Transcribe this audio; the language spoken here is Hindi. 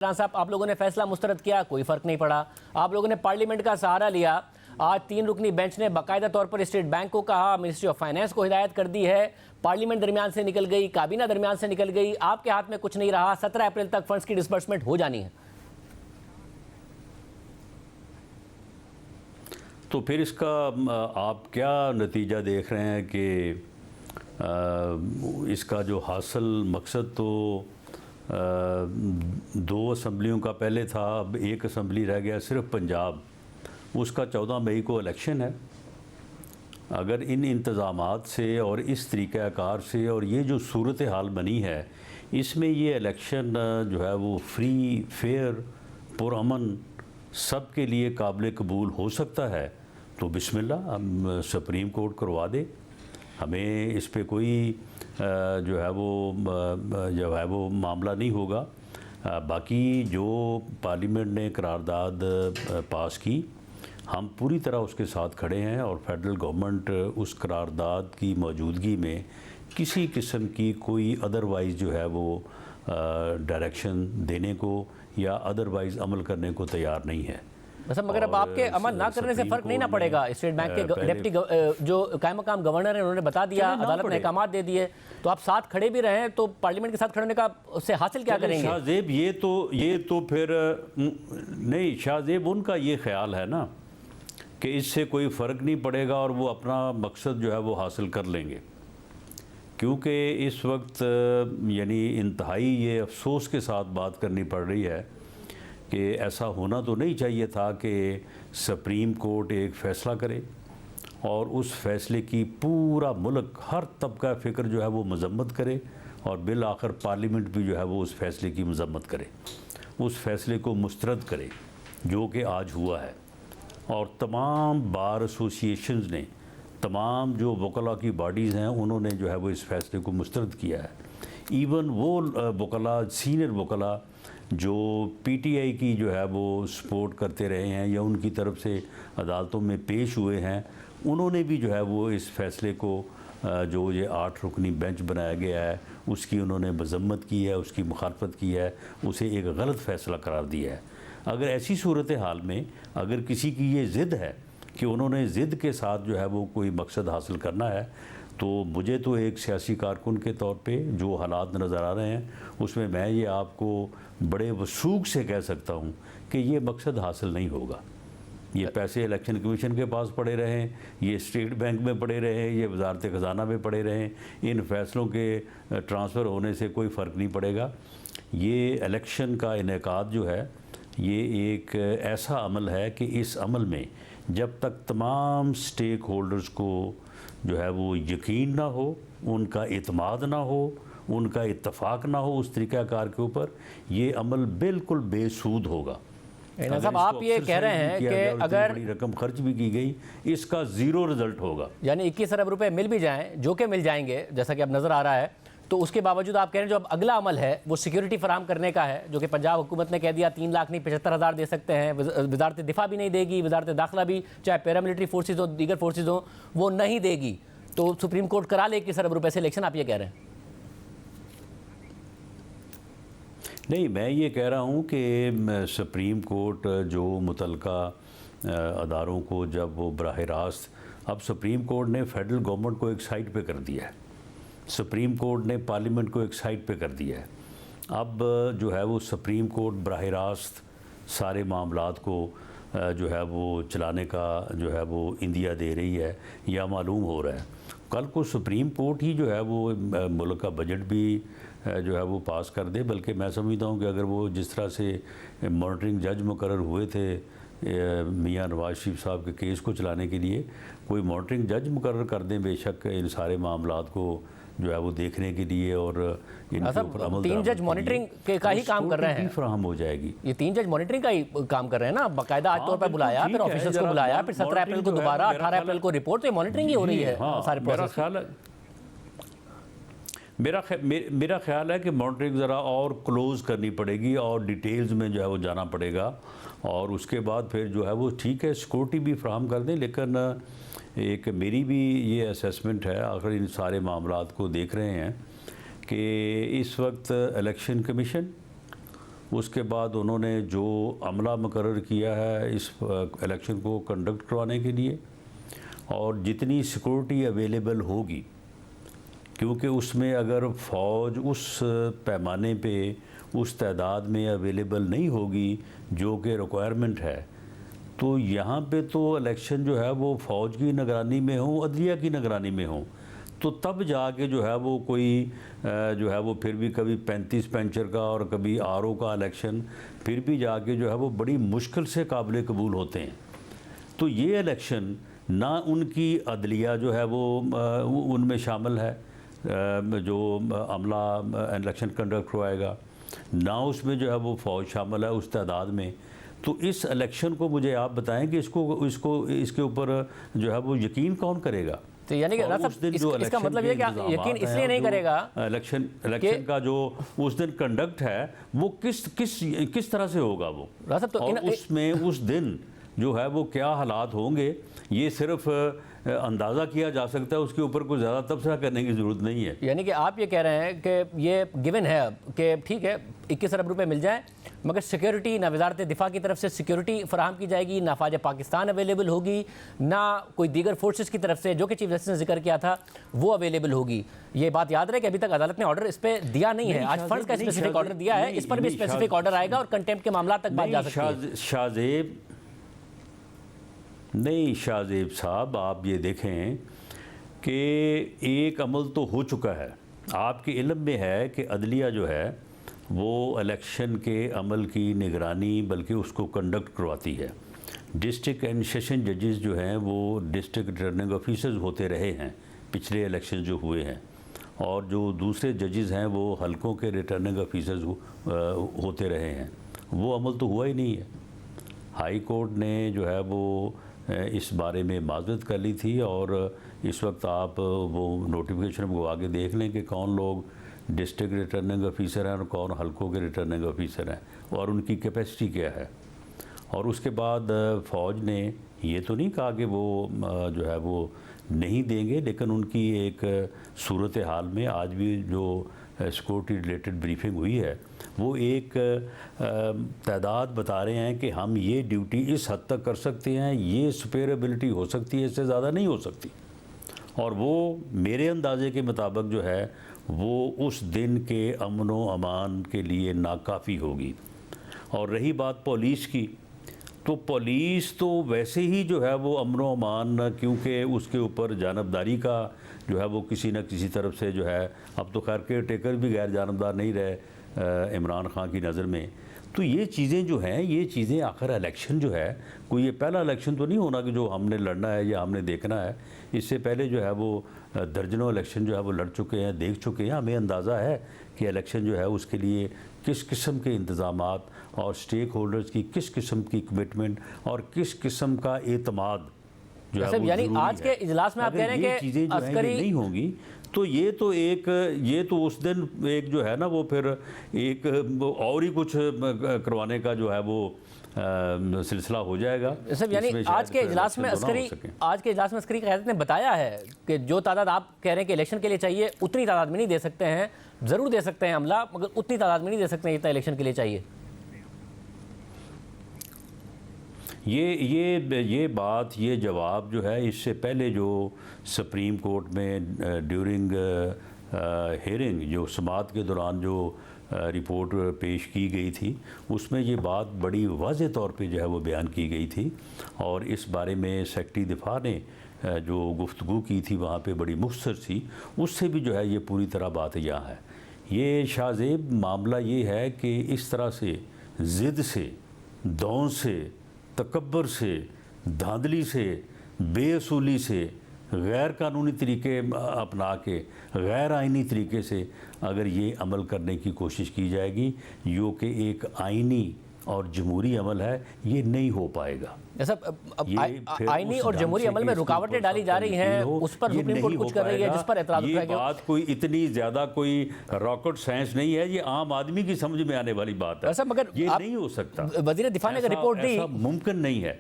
साहब, आप लोगों ने फैसला मुस्तरद किया, कोई फर्क नहीं पड़ा। आप लोगों ने पार्लियामेंट का सहारा लिया। आज 3 रुकनी बेंच ने बाकायदा तौर पर स्टेट बैंक को कहा, मिनिस्ट्री ऑफ फाइनेंस को हिदायत कर दी है। पार्लियामेंट दरमियान से निकल गई, काबीना दरमियान से निकल गई, आपके हाथ में कुछ नहीं रहा। 17 अप्रैल तक फंड्स की डिस्बर्समेंट हो जानी है। तो फिर इसका आप क्या नतीजा देख रहे हैं कि इसका जो हासिल मकसद तो 2 असम्बलियों का पहले था, अब 1 असम्बली रह गया सिर्फ पंजाब, उसका 14 मई को इलेक्शन है। अगर इन इंतज़ामात से और इस तरीक़ाकार से और ये जो सूरत हाल बनी है, इसमें ये इलेक्शन जो है वो फ्री, फेयर, पुरअमन, सब के लिए काबिल कबूल हो सकता है, तो बिस्मिल्लाह हम सुप्रीम कोर्ट करवा दे। हमें इस पे कोई जो है वो मामला नहीं होगा। बाकी जो पार्लियामेंट ने करारदाद पास की, हम पूरी तरह उसके साथ खड़े हैं और फेडरल गवर्नमेंट उस करारदाद की मौजूदगी में किसी किस्म की कोई अदरवाइज़ जो है वो डायरेक्शन देने को या अदरवाइज़ अमल करने को तैयार नहीं है। मगर अब आपके अमल ना करने से फर्क नहीं ना पड़ेगा। स्टेट बैंक के डिप्टी जो कायम मकाम गवर्नर हैं, उन्होंने बता दिया, अदालत ने अहकाम दे दिए, तो आप साथ खड़े भी रहे, तो पार्लियामेंट के साथ खड़े होने का उससे हासिल क्या करेंगे? शाहजेब, ये तो फिर नहीं, शाहजेब उनका ये ख्याल है ना कि इससे कोई फ़र्क नहीं पड़ेगा और वो अपना मकसद जो है वो हासिल कर लेंगे, क्योंकि इस वक्त यानी इंतहाई ये अफसोस के साथ बात करनी पड़ रही है कि ऐसा होना तो नहीं चाहिए था कि सुप्रीम कोर्ट एक फ़ैसला करे और उस फ़ैसले की पूरा मुल्क, हर तबका फ़िक्र जो है वो मज़म्मत करे और बिल आखिर पार्लियामेंट भी जो है वो उस फ़ैसले की मज़म्मत करे, उस फ़ैसले को मुस्तरद करे, जो कि आज हुआ है। और तमाम बार एसोसिएशंस ने, तमाम जो वकला की बॉडीज़ हैं, उन्होंने जो है वो इस फ़ैसले को मुस्तरद किया है। इवन वो वकला, सीनियर वकला जो पीटीआई की जो है वो सपोर्ट करते रहे हैं या उनकी तरफ से अदालतों में पेश हुए हैं, उन्होंने भी जो है वो इस फ़ैसले को जो ये 8 रुकनी बेंच बनाया गया है उसकी उन्होंने मज़म्मत की है, उसकी मुखालफत की है, उसे एक गलत फ़ैसला करार दिया है। अगर ऐसी सूरत हाल में अगर किसी की ये ज़िद है कि उन्होंने ज़िद के साथ जो है वो कोई मकसद हासिल करना है, तो मुझे तो एक सियासी कारकुन के तौर पे जो हालात नज़र आ रहे हैं उसमें मैं ये आपको बड़े वसूख से कह सकता हूँ कि ये मकसद हासिल नहीं होगा। ये पैसे इलेक्शन कमीशन के पास पड़े रहें, ये स्टेट बैंक में पड़े रहें, ये वजारत ख़जाना में पड़े रहें, इन फ़ैसलों के ट्रांसफ़र होने से कोई फ़र्क नहीं पड़ेगा। ये इलेक्शन का इनेकाद जो है ये एक ऐसा अमल है कि इस अमल में जब तक तमाम स्टेक होल्डर्स को जो है वो यकीन ना हो, उनका इत्माद ना हो, उनका इत्तफाक ना हो उस तरीक़ाकार के ऊपर, ये अमल बिल्कुल बेसूद होगा। साहब, आप ये कह रहे हैं कि अगर बड़ी रकम खर्च भी की गई, इसका ज़ीरो रिज़ल्ट होगा। यानी 21 अरब रुपए मिल भी जाएं, जो कि मिल जाएंगे जैसा कि अब नज़र आ रहा है, तो उसके बावजूद आप कह रहे हैं जो अब अगला अमल है वो सिक्योरिटी फराहम करने का है, जो कि पंजाब हुकूमत ने कह दिया 3 लाख नहीं 75,000 दे सकते हैं। वजारत दिफा भी नहीं देगी, वजारत दाखिला भी, चाहे पैरामिलिट्री फोर्सेज हो, दीगर फोर्सेज हो, वो नहीं देगी। तो सुप्रीम कोर्ट करा ले 21 अरब रुपए से इलेक्शन, आप ये कह रहे हैं? नहीं, मैं ये कह रहा हूँ कि सुप्रीम कोर्ट जो मुतलका अदारों को जब वो बराह रास्त, अब सुप्रीम कोर्ट ने फेडरल गवर्नमेंट को एक साइड पे कर दिया है, सुप्रीम कोर्ट ने पार्लियामेंट को एक साइड पे कर दिया है। अब जो है वो सुप्रीम कोर्ट बराह रास्त सारे मामलात को जो है वो चलाने का जो है वो इंदिया दे रही है, या मालूम हो रहा है। कल को सुप्रीम कोर्ट ही जो है वो मुल्क का बजट भी जो है वो पास कर दे। बल्कि मैं समझता हूँ कि अगर वो जिस तरह से मॉनिटरिंग जज मुकर्रर हुए थे मियाँ नवाज शरीफ साहब के केस को चलाने के लिए, कोई मॉनिटरिंग जज मुकर्रर कर दें बेशक इन सारे मामलात को जो है वो देखने के लिए, और इनके ऊपर अमल 3 जज मॉनिटरिंग का ही काम कर रहे हैं, फराहम हो जाएगी। ये 3 जज मॉनिटरिंग का ही काम कर रहे हैं ना, बाकायदा आज तौर पर बुलाया, फिर ऑफिसर्स को बुलाया, फिर 17 अप्रैल को दोबारा, 18 अप्रैल को रिपोर्ट, तो ये मॉनिटरिंग ही हो रही है सारे प्रोसेस। मेरा ख्याल है कि मॉनिटरिंग ज़रा और क्लोज़ करनी पड़ेगी और डिटेल्स में जो है वो जाना पड़ेगा, और उसके बाद फिर जो है वो ठीक है सिक्योरिटी भी फ्राहम कर दें। लेकिन एक मेरी भी ये असेसमेंट है, आखिर इन सारे मामलात को देख रहे हैं कि इस वक्त इलेक्शन कमीशन उसके बाद उन्होंने जो अमला मुकर्रर किया है इस इलेक्शन को कंडक्ट करवाने के लिए, और जितनी सिक्योरिटी अवेलेबल होगी, क्योंकि उसमें अगर फ़ौज उस पैमाने पे उस तादाद में अवेलेबल नहीं होगी जो कि रिक्वायरमेंट है, तो यहाँ पे तो इलेक्शन जो है वो फ़ौज की निगरानी में हो, अदलिया की निगरानी में हो, तो तब जाके जो है वो कोई जो है वो फिर भी कभी 35 पेंचर का और कभी आरओ का इलेक्शन फिर भी जाके जो है वो बड़ी मुश्किल से काबिल कबूल होते हैं। तो ये इलेक्शन ना उनकी अदलिया जो है वो उनमें शामिल है, जो अमला इलेक्शन कंडक्ट करवाएगा, ना उसमें जो है वो फ़ौज शामिल है उस तादाद में। तो इस इलेक्शन को मुझे आप बताएं कि इसके ऊपर जो है वो यकीन कौन करेगा? तो यानी कि इसका मतलब ये कि यकीन इसलिए नहीं करेगा इलेक्शन का जो उस दिन कंडक्ट है वो किस तरह से होगा वो, और उसमें उस दिन जो है वो क्या हालात होंगे ये सिर्फ अंदाज़ा किया जा सकता है, उसके ऊपर कुछ ज़्यादा तबसरा करने की ज़रूरत नहीं है। यानी कि आप ये कह रहे हैं कि ये गिवन है अब कि ठीक है 21 अरब रुपए मिल जाए, मगर सिक्योरिटी ना वजारत दिफा की तरफ से सिक्योरिटी फराहम की जाएगी, ना फ़ौज पाकिस्तान अवेलेबल होगी, ना कोई दीगर फोर्सेस की तरफ से, जो कि चीफ जस्टिस ने जिक्र किया था, वो अवेलेबल होगी। ये बात याद रहे कि अभी तक अदालत ने ऑर्डर इस पर दिया नहीं है। आज फंड्स का स्पेसिफिक ऑर्डर दिया है, इस पर भी स्पेसिफिक ऑर्डर आएगा और कंटेम्प्ट के मामला तक बात जा सकती है। नहीं शाहजेब साहब, आप ये देखें कि एक अमल तो हो चुका है, आपके इल्म में है कि अदलिया जो है वो इलेक्शन के अमल की निगरानी बल्कि उसको कंडक्ट करवाती है। डिस्ट्रिक्ट एंड सेशन जजेस जो हैं वो डिस्ट्रिक्ट रिटर्निंग ऑफिसर्स होते रहे हैं पिछले इलेक्शन जो हुए हैं, और जो दूसरे जजेस हैं वो हलकों के रिटर्निंग ऑफिसर्स होते रहे हैं। वो अमल तो हुआ ही नहीं है। हाई कोर्ट ने जो है वो इस बारे में माजरत कर ली थी, और इस वक्त आप वो नोटिफिकेशन को आगे देख लें कि कौन लोग डिस्ट्रिक्ट रिटर्निंग ऑफिसर हैं और कौन हलकों के रिटर्निंग ऑफिसर हैं और उनकी कैपेसिटी क्या है। और उसके बाद फ़ौज ने ये तो नहीं कहा कि वो जो है वो नहीं देंगे, लेकिन उनकी एक सूरत हाल में आज भी जो सिक्योरिटी रिलेटेड ब्रीफिंग हुई है वो एक तादाद बता रहे हैं कि हम ये ड्यूटी इस हद तक कर सकते हैं, ये सुपेरेबिलिटी हो सकती है, इससे ज़्यादा नहीं हो सकती। और वो मेरे अंदाजे के मुताबिक जो है वो उस दिन के अमन व अमान के लिए नाकाफ़ी होगी। और रही बात पुलिस की, तो पुलिस तो वैसे ही जो है वो अमन व अमान, क्योंकि उसके ऊपर जानबदारी का जो है वो किसी न किसी तरफ से जो है, अब तो खैर केयर टेकर भी गैर जानबदार नहीं रहे इमरान खान की नज़र में। तो ये चीज़ें जो हैं, ये चीज़ें आखिर इलेक्शन जो है कोई ये पहला इलेक्शन तो नहीं होना कि जो हमने लड़ना है या हमने देखना है। इससे पहले जो है वो दर्जनों इलेक्शन जो है वो लड़ चुके हैं, देख चुके हैं। हमें अंदाज़ा है कि इलेक्शन जो है उसके लिए किस किस्म के इंतज़ामात और स्टेक होल्डर्स की किस किस्म की कमिटमेंट और किस किस्म का एतमाद जो है वो यानी ज़रूरी आज के इजलास में आप कह रहे हैं कि चीज़ें जो हैं ये नहीं होंगी, तो ये तो उस दिन एक जो है ना वो फिर एक और ही कुछ करवाने का जो है वो सिलसिला हो जाएगा। सब यानी आज के इजलास में अस्करी क़यादत ने बताया है कि जो तादाद आप कह रहे हैं कि इलेक्शन के लिए चाहिए उतनी तादाद में नहीं दे सकते हैं, ज़रूर दे सकते हैं अमला, मगर उतनी तादाद में नहीं दे सकते हैं जितना इलेक्शन के लिए चाहिए। ये बात, ये जवाब जो है इससे पहले जो सुप्रीम कोर्ट में ड्यूरिंग हियरिंग जो समाअत के दौरान जो रिपोर्ट पेश की गई थी उसमें ये बात बड़ी वाज़े तौर पे जो है वो बयान की गई थी, और इस बारे में सेक्रेटरी दिफा ने जो गुफ्तगू की थी वहाँ पे बड़ी मुख्तसर थी, उससे भी जो है ये पूरी तरह बात यहाँ है। ये शाहजेब मामला ये है कि इस तरह से ज़िद से, दौन से, तकब्बर से, धांधली से, बेअसूली से, गैर कानूनी तरीके अपना के, गैर आइनी तरीके से अगर ये अमल करने की कोशिश की जाएगी जो कि एक आइनी और जमहूरी अमल है, ये नहीं हो पाएगा। आइनी और जमहूरी अमल में रुकावटें डाली जा रही हैं, उस पर सुप्रीम कोर्ट कुछ कर रही है जिस पर एतराज़ उठाया गया। ये बात कोई इतनी ज़्यादा कोई रॉकेट साइंस नहीं है, ये आम आदमी की समझ में आने वाली बात है। मगर ये नहीं हो सकता, वज़ीर दिफा ने रिपोर्ट दी, मुमकिन नहीं है।